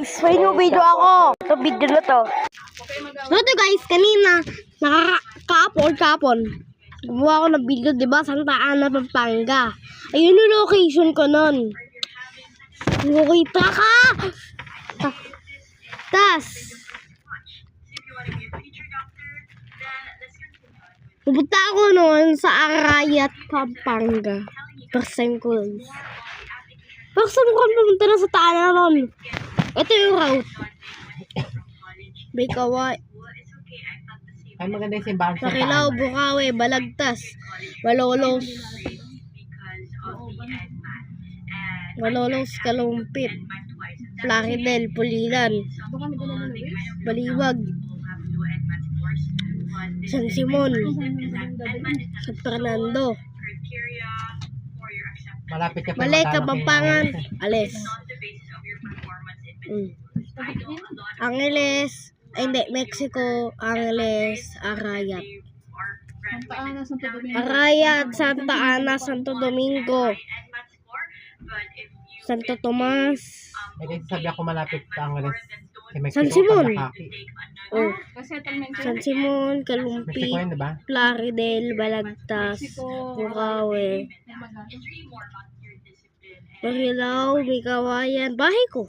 guys, may new video ako. Ito video na to. So ito guys, kanina, kapon. Gumawa ako ng video, diba? Santa Ana, Pampanga. Ayun yung location ko nun. Okay, taka! Tas, pupunta ako noon sa Arayat, Pampanga. First time ko guys. First time ko pumunta na sa Taana nun. Ito yung route. Bikaway. Ay, maganda yung simbahan sa Makilaw, Bukawi, Balagtas, Malolos, Kalumpit, Plaridel, Pulilan, Baliwag, San Simon, San Fernando, Malapit ka pa. Baleka, Pampangan, Ales, Angeles, ay hindi, Mexico, Angeles, Arayat. Arayat, Santa Ana, Santo Domingo, Santo Tomas, Ay, sabi ako malapit ka Angeles. San Simon. San Simon, Mexico Kalumpit, yun, diba? Plaridel, Balagtas, Bukawi, Marilao, Bigawayan, bahay ko.